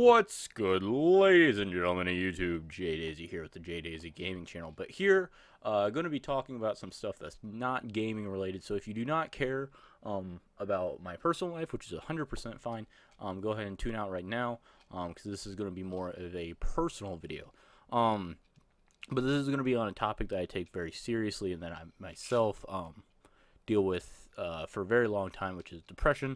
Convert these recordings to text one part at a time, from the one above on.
What's good, ladies and gentlemen of YouTube? JDaisy here with the JDaisy gaming channel. But here, going to be talking about some stuff that's not gaming related. So if you do not care about my personal life, which is 100% fine, go ahead and tune out right now, because this is going to be more of a personal video. But this is going to be on a topic that I take very seriously and that I myself deal with for a very long time, which is depression.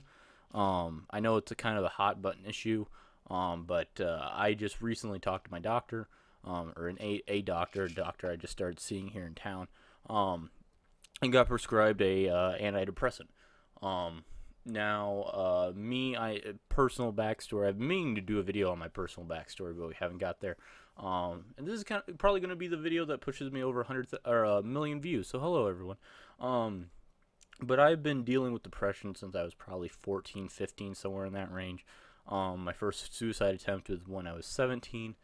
I know it's a kind of a hot button issue. But I just recently talked to my doctor, or a doctor I just started seeing here in town, and got prescribed a antidepressant. Now, personal backstory. I've been meaning to do a video on my personal backstory, but we haven't got there. And this is probably going to be the video that pushes me over 1 million views. So hello, everyone. But I've been dealing with depression since I was probably 14, 15, somewhere in that range. My first suicide attempt was when I was 17,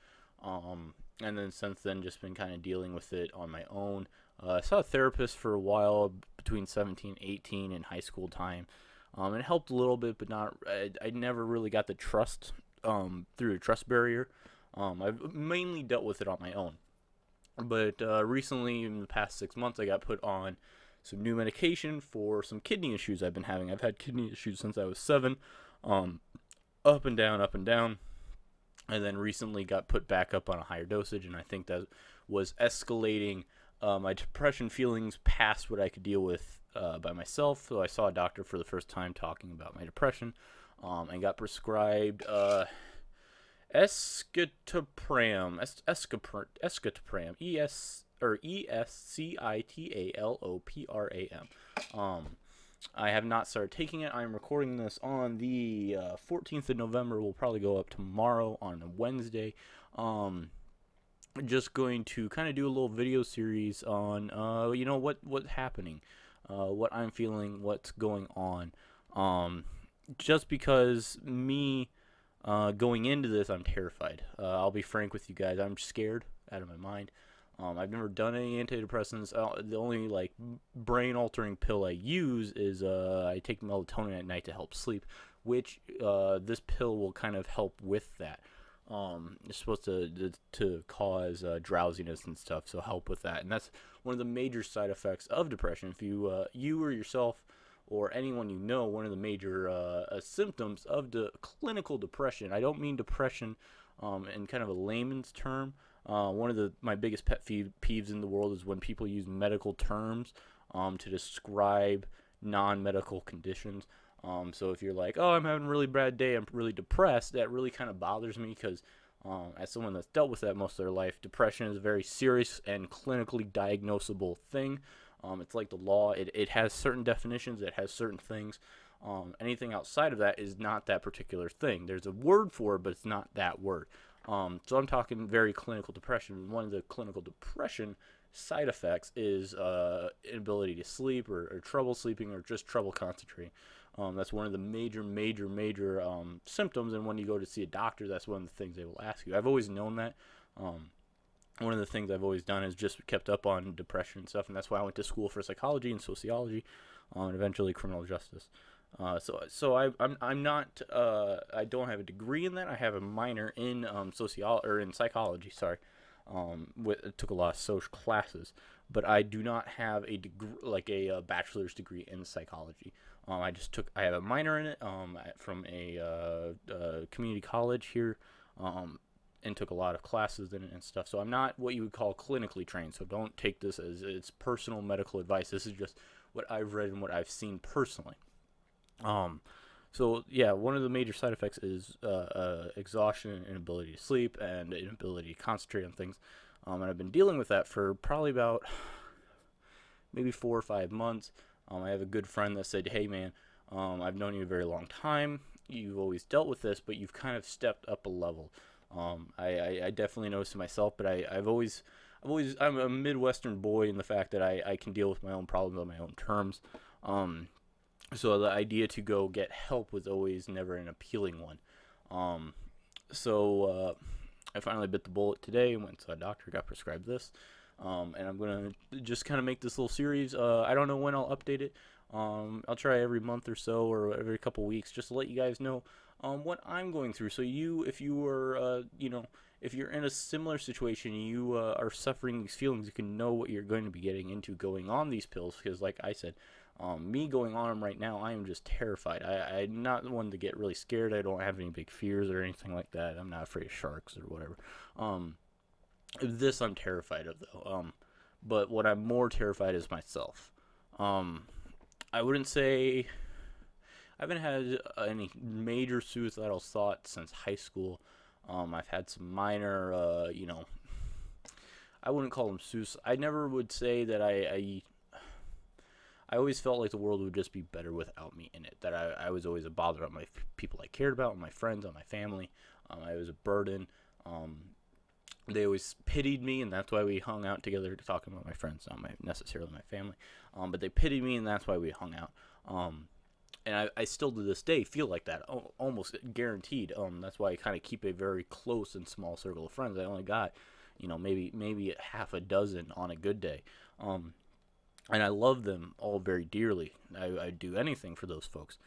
and then since then just been kind of dealing with it on my own. I saw a therapist for a while between 17 and 18 in high school time, and it helped a little bit, but not. I never really got the trust through a trust barrier. I've mainly dealt with it on my own, but recently, in the past 6 months, I got put on some new medication for some kidney issues I've been having. I've had kidney issues since I was 7. Up and down, and then recently got put back up on a higher dosage, and I think that was escalating my depression feelings past what I could deal with by myself. So I saw a doctor for the first time talking about my depression, and got prescribed escitalopram, escitalopram. I have not started taking it. I'm recording this on the 14th of November. Will probably go up tomorrow on a Wednesday. Just going to kind of do a little video series on, what's happening, what I'm feeling, what's going on. Just because me going into this, I'm terrified. I'll be frank with you guys. I'm scared out of my mind. I've never done any antidepressants. The only brain-altering pill I use is I take melatonin at night to help sleep, which this pill will kind of help with that. It's supposed to cause drowsiness and stuff, so help with that. And that's one of the major side effects of depression. If you or yourself or anyone you know, one of the major symptoms of the clinical depression. I don't mean depression in kind of a layman's term. One of my biggest pet peeves in the world is when people use medical terms to describe non-medical conditions. So if you're like, oh, I'm having a really bad day, I'm really depressed, that really kind of bothers me because as someone that's dealt with that most of their life, depression is a very serious and clinically diagnosable thing. It's like the law. It has certain definitions. It has certain things. Anything outside of that is not that particular thing. There's a word for it, but it's not that word. So I'm talking very clinical depression. One of the clinical depression side effects is inability to sleep or trouble sleeping or just trouble concentrating. That's one of the major symptoms, and when you go to see a doctor, that's one of the things they will ask you. I've always known that. One of the things I've always done is just kept up on depression and stuff, and that's why I went to school for psychology and sociology, and eventually criminal justice. So I'm not I don't have a degree in that. I have a minor in psychology. Sorry, took a lot of social classes, but I do not have a degree a bachelor's degree in psychology. I have a minor in it from a community college here, and took a lot of classes in it and stuff. So I'm not what you would call clinically trained. So don't take this as it's personal medical advice. This is just what I've read and what I've seen personally. So yeah, one of the major side effects is exhaustion and inability to sleep and inability to concentrate on things. And I've been dealing with that for probably about maybe 4 or 5 months. I have a good friend that said, hey man, I've known you a very long time. You've always dealt with this, but you've kind of stepped up a level. I definitely noticed it myself, but I'm a Midwestern boy in the fact that I can deal with my own problems on my own terms. So the idea to go get help was always never an appealing one. So I finally bit the bullet today and went to a doctor, got prescribed this. And I'm going to just kind of make this little series. I don't know when I'll update it. I'll try every month or so or every couple weeks just to let you guys know what I'm going through. So if you were, if you're in a similar situation, you are suffering these feelings, you can know what you're going to be getting into going on these pills. Because, like I said, me going on them right now, I am just terrified. I'm not one to get really scared. I don't have any big fears or anything like that. I'm not afraid of sharks or whatever. This I'm terrified of, though. But what I'm more terrified is myself. I wouldn't say I haven't had any major suicidal thoughts since high school. I've had some minor, I wouldn't call them suicide. I never would say that I always felt like the world would just be better without me in it. That I was always a bother on my people I cared about, on my friends, on my family. I was a burden. They always pitied me, and that's why we hung out together to talk about my friends, not necessarily my family. But they pitied me, and that's why we hung out. And I still to this day feel like that, almost guaranteed. That's why I kind of keep a very close and small circle of friends. I only got, maybe half a dozen on a good day. And I love them all very dearly. I'd do anything for those folks.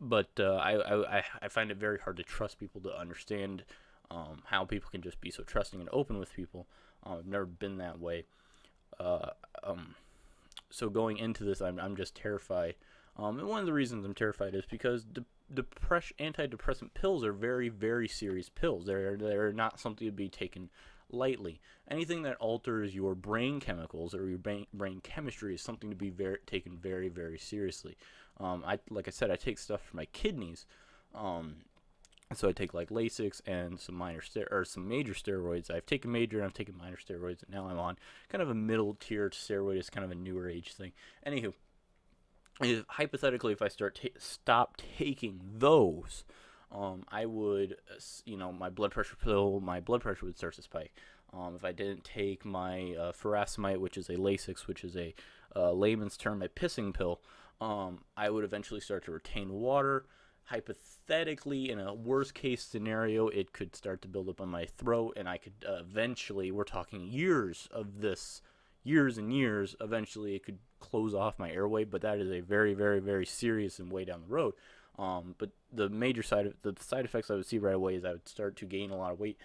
But I find it very hard to trust people, to understand how people can just be so trusting and open with people. I've never been that way. So going into this, I'm just terrified. And one of the reasons I'm terrified is because antidepressant pills are very, very serious pills. They're not something to be taken lightly. Anything that alters your brain chemicals or your brain chemistry is something to be taken very, very seriously. Like I said, I take stuff for my kidneys. So I take like Lasix and some major steroids. I've taken major and I've taken minor steroids, and now I'm on kind of a middle tier steroid. It's kind of a newer age thing. Anywho, hypothetically, if I stop taking those, I would, my blood pressure would start to spike. If I didn't take my furosemide, which is a Lasix, which is a layman's term, a pissing pill, I would eventually start to retain water. Hypothetically, in a worst case scenario, it could start to build up on my throat, and I could eventually, we're talking years of this, years and years, eventually it could close off my airway, but that is a very, very, very serious and way down the road. But the side effects I would see right away is I would start to gain a lot of weight,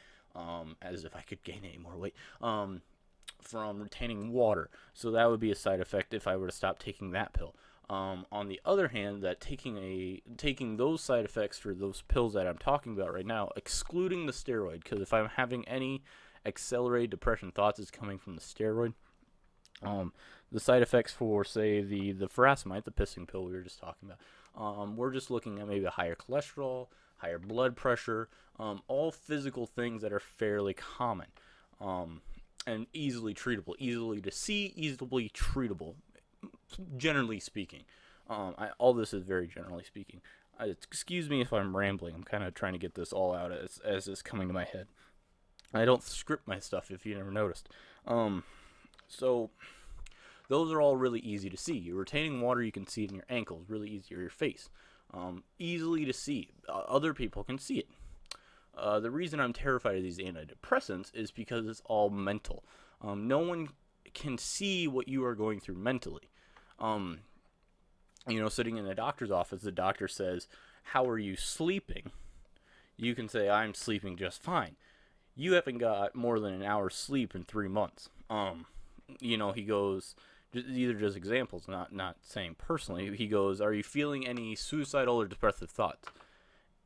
as if I could gain any more weight, from retaining water. So that would be a side effect if I were to stop taking that pill. On the other hand, that taking those side effects for those pills that I'm talking about right now, excluding the steroid, because if I'm having any accelerated depression thoughts, it's coming from the steroid. The side effects for, say, the furosemide, the pissing pill we were just talking about, we're just looking at maybe a higher cholesterol, higher blood pressure, all physical things that are fairly common, and easily treatable, easily to see, easily treatable. Generally speaking, all this is very generally speaking. Excuse me if I'm rambling. I'm kind of trying to get this all out as it's coming to my head. I don't script my stuff, if you never noticed. So those are all really easy to see. You're retaining water, you can see it in your ankles, really easy, or your face. Easily to see. Other people can see it. The reason I'm terrified of these antidepressants is because it's all mental. No one can see what you are going through mentally. Sitting in a doctor's office, the doctor says, "How are you sleeping?" You can say, "I'm sleeping just fine." You haven't got more than an hour's sleep in 3 months. He goes, these are just examples, not saying personally. He goes, "Are you feeling any suicidal or depressive thoughts?"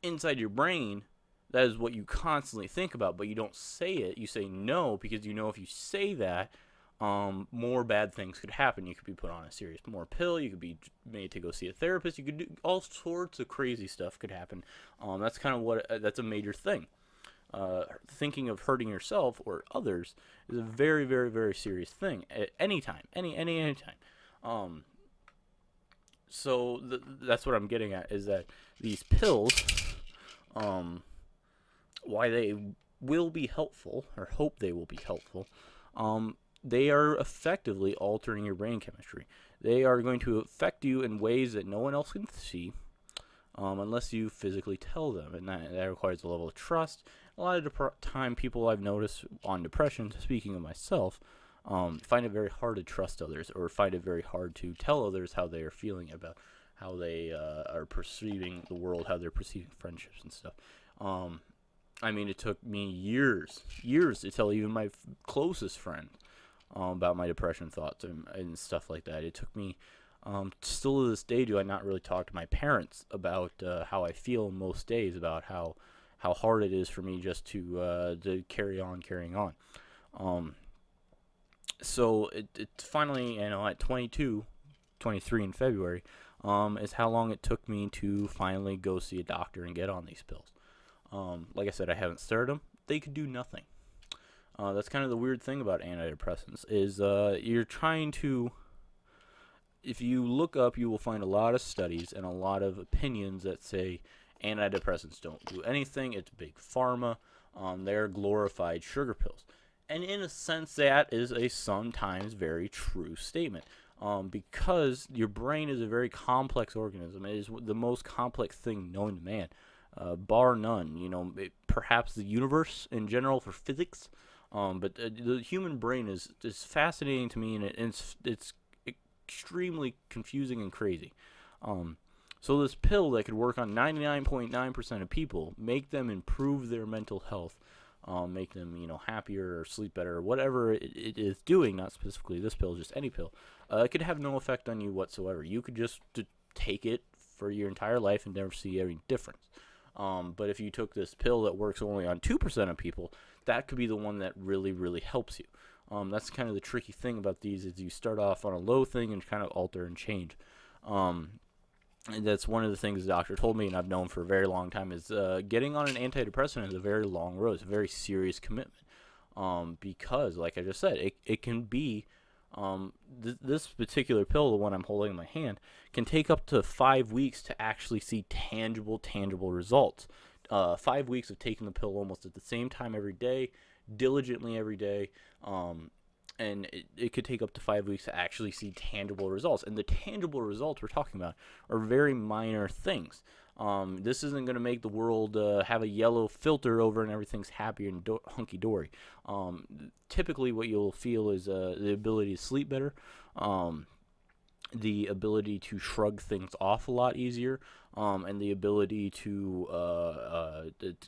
Inside your brain, that is what you constantly think about, but you don't say it. You say no, because if you say that, more bad things could happen. You could be put on a serious more pill. You could be made to go see a therapist. You could do all sorts of crazy stuff could happen. That's kind of that's a major thing. Thinking of hurting yourself or others is a very, very, very serious thing at any time, any time. So that's what I'm getting at, is that these pills, why they will be helpful, or hope they will be helpful, they are effectively altering your brain chemistry. They are going to affect you in ways that no one else can see, unless you physically tell them, and that requires a level of trust. A lot of time, people I've noticed on depression, speaking of myself, find it very hard to trust others, or find it very hard to tell others how they are feeling about how they are perceiving the world, how they're perceiving friendships and stuff. I mean, it took me years to tell even my closest friend about my depression thoughts and stuff like that. It took me, still to this day, do I not really talk to my parents about how I feel most days, about how hard it is for me just to carrying on. So it finally, at 22, 23 in February, is how long it took me to finally go see a doctor and get on these pills. Like I said, I haven't started them. They could do nothing. That's kind of the weird thing about antidepressants, is you're trying to, if you look up, you will find a lot of studies and a lot of opinions that say antidepressants don't do anything. It's big pharma. They're glorified sugar pills. And in a sense, that is a sometimes very true statement. Because your brain is a very complex organism. It is the most complex thing known to man, bar none. Perhaps the universe in general for physics. But the human brain is fascinating to me, and it's extremely confusing and crazy. So this pill that could work on 99.9% of people, make them improve their mental health, make them, happier or sleep better, or whatever it is doing, not specifically this pill, just any pill, it could have no effect on you whatsoever. You could just take it for your entire life and never see any difference. But if you took this pill that works only on 2% of people, that could be the one that really, really helps you. That's kind of the tricky thing about these, is you start off on a low thing and kind of alter and change. And that's one of the things the doctor told me, and I've known for a very long time, is getting on an antidepressant is a very long road. It's a very serious commitment. Because, like I just said, it can be, this particular pill, the one I'm holding in my hand, can take up to 5 weeks to actually see tangible results. 5 weeks of taking the pill almost at the same time every day, diligently every day, and it could take up to 5 weeks to actually see tangible results. And the tangible results we're talking about are very minor things. This isn't going to make the world have a yellow filter over and everything's happy and hunky-dory. Typically what you'll feel is the ability to sleep better, the ability to shrug things off a lot easier, and the ability to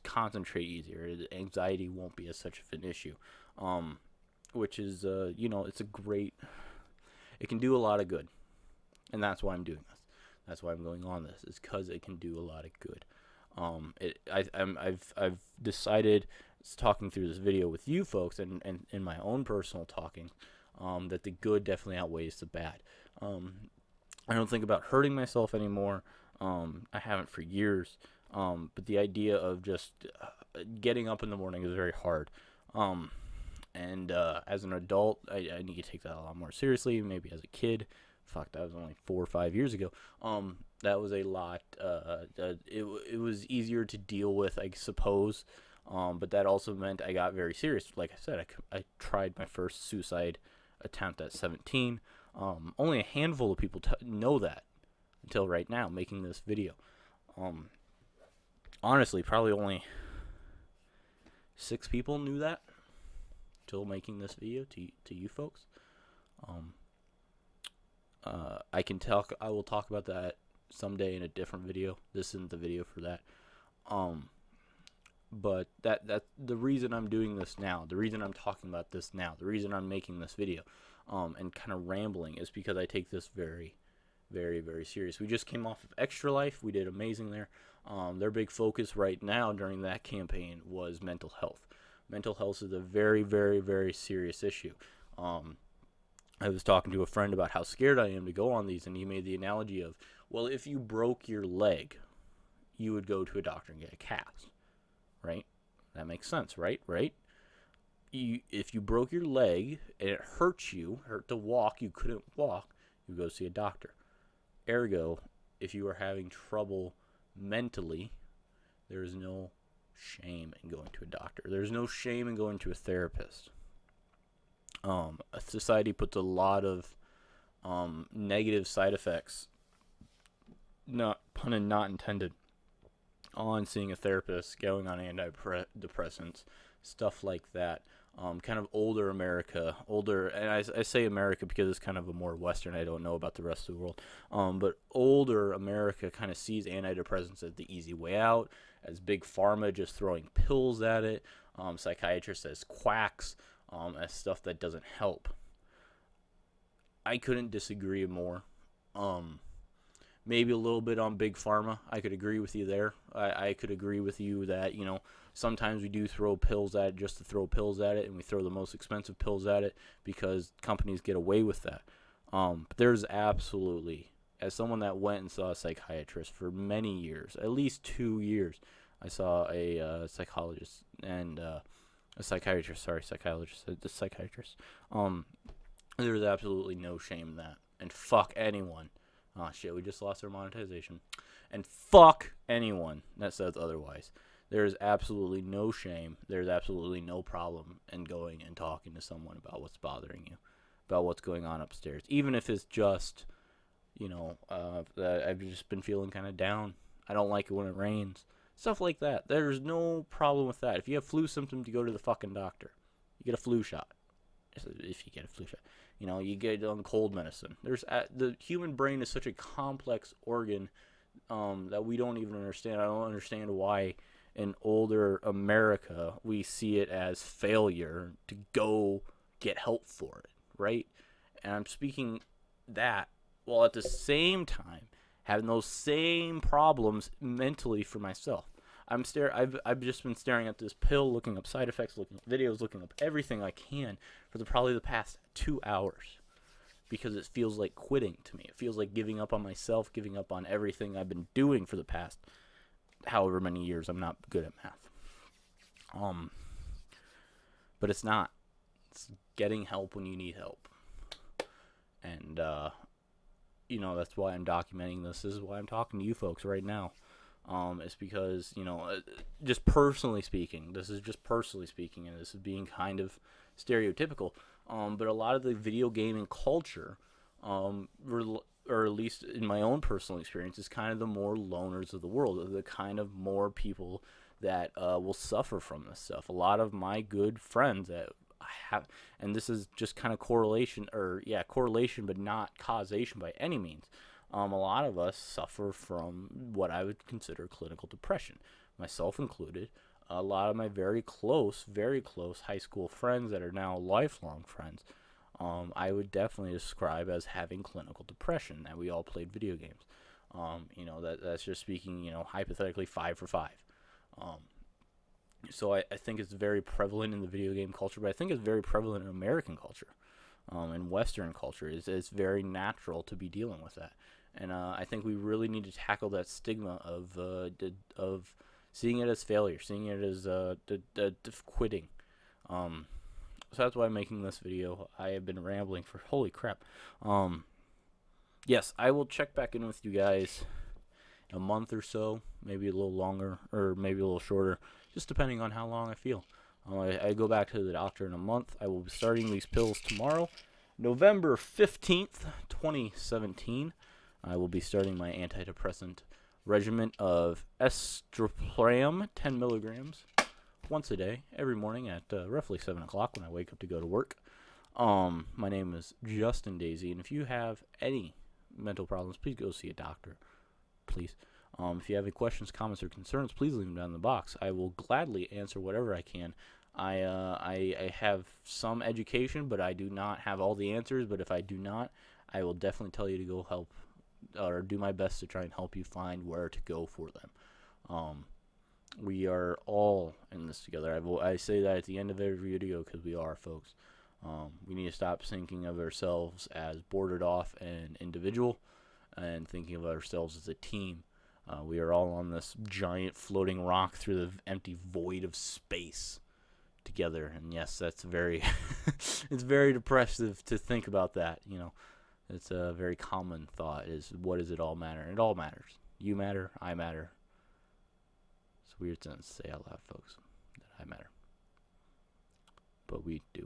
concentrate easier. The anxiety won't be as such of an issue. Which is, it's a great, it can do a lot of good. And that's why I'm doing this. That's why I'm going on this, is because it can do a lot of good. I've decided, talking through this video with you folks and in my own personal talking, that the good definitely outweighs the bad. I don't think about hurting myself anymore. I haven't for years. But the idea of just getting up in the morning is very hard. And as an adult, I need to take that a lot more seriously. Maybe as a kid, fuck, that was only 4 or 5 years ago. That was a lot. It was easier to deal with, I suppose. But that also meant I got very serious. Like I said, I tried my first suicide attempt at 17. Only a handful of people know that until right now, making this video. Honestly, probably only 6 people knew that till making this video to you folks. I will talk about that someday in a different video. This isn't the video for that. But that the reason I'm doing this now, the reason I'm talking about this now, the reason I'm making this video, and kind of rambling, is because I take this very, very, very serious. We just came off of Extra Life. We did amazing there. Their big focus right now during that campaign was mental health. Mental health is a very, very, very serious issue. I was talking to a friend about how scared I am to go on these, and he made the analogy of, well, if you broke your leg, you would go to a doctor and get a cast, right? That makes sense, right? If you broke your leg and it hurt to walk, you couldn't walk, you go see a doctor. Ergo, if you are having trouble mentally, there is no shame in going to a doctor. There's no shame in going to a therapist. Society puts a lot of negative side effects, not pun and not intended, on seeing a therapist, going on antidepressants, stuff like that. kind of older America, and I say America because it's kind of a more Western. I don't know about the rest of the world, but older America kind of sees antidepressants as the easy way out, as big pharma just throwing pills at it, psychiatrists as quacks, as stuff that doesn't help. I couldn't disagree more. Maybe a little bit on big pharma. I could agree with you there. I could agree with you that, sometimes we do throw pills at it just to throw pills at it, and we throw the most expensive pills at it because companies get away with that. But there's absolutely, as someone that went and saw a psychiatrist for many years, at least 2 years, I saw a psychologist and a psychiatrist. The psychiatrist. There's absolutely no shame in that, and fuck anyone. Oh shit, we just lost our monetization. And fuck anyone that says otherwise. There's absolutely no shame. There's absolutely no problem in going and talking to someone about what's bothering you, about what's going on upstairs. Even if it's just, that I've just been feeling kind of down. I don't like it when it rains. Stuff like that. There's no problem with that. If you have flu symptoms, you go to the fucking doctor. You get a flu shot. If you get a flu shot. You get on cold medicine. The human brain is such a complex organ that we don't even understand. I don't understand why in older America we see it as failure to go get help for it, right? And I'm speaking that while at the same time having those same problems mentally for myself. I've just been staring at this pill, looking up side effects, looking up videos, looking up everything I can for probably the past 2 hours, because it feels like quitting to me. It feels like giving up on myself, giving up on everything I've been doing for the past however many years. I'm not good at math. But it's not. It's getting help when you need help. And that's why I'm documenting this. This is why I'm talking to you folks right now. It's because, just personally speaking, and this is being kind of stereotypical, but a lot of the video gaming culture, or at least in my own personal experience, is kind of the more loners of the world, the kind of more people that will suffer from this stuff. A lot of my good friends that I have, and this is just kind of correlation, but not causation by any means. A lot of us suffer from what I would consider clinical depression, myself included. A lot of my very close high school friends that are now lifelong friends, I would definitely describe as having clinical depression, that we all played video games. That's just speaking, hypothetically 5 for 5. So I think it's very prevalent in the video game culture, but I think it's very prevalent in American culture, in Western culture. It's very natural to be dealing with that. And I think we really need to tackle that stigma of seeing it as failure, seeing it as quitting. So that's why I'm making this video. I have been rambling for holy crap. Yes, I will check back in with you guys in a month or so, maybe a little longer, or maybe a little shorter, just depending on how long I feel. I go back to the doctor in a month. I will be starting these pills tomorrow, November 15th, 2017. I will be starting my antidepressant regimen of estradiol, 10 milligrams, once a day, every morning at roughly 7 o'clock when I wake up to go to work. My name is JDaisy, and if you have any mental problems, please go see a doctor, please. If you have any questions, comments, or concerns, please leave them down in the box. I will gladly answer whatever I can. I have some education, but I do not have all the answers. But if I do not, I will definitely tell you to go help, or do my best to try and help you find where to go for them. We are all in this together. I say that at the end of every video because we are, folks. We need to stop thinking of ourselves as boarded off and individual, and thinking of ourselves as a team. We are all on this giant floating rock through the empty void of space together. And yes, that's very it's very depressive to think about that. It's a very common thought, is what does it all matter? And it all matters. You matter, I matter. It's a weird sentence to say out loud, folks, that I matter. But we do.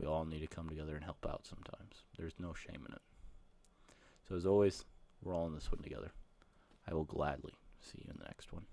We all need to come together and help out sometimes. There's no shame in it. So as always, we're all in this one together. I will gladly see you in the next one.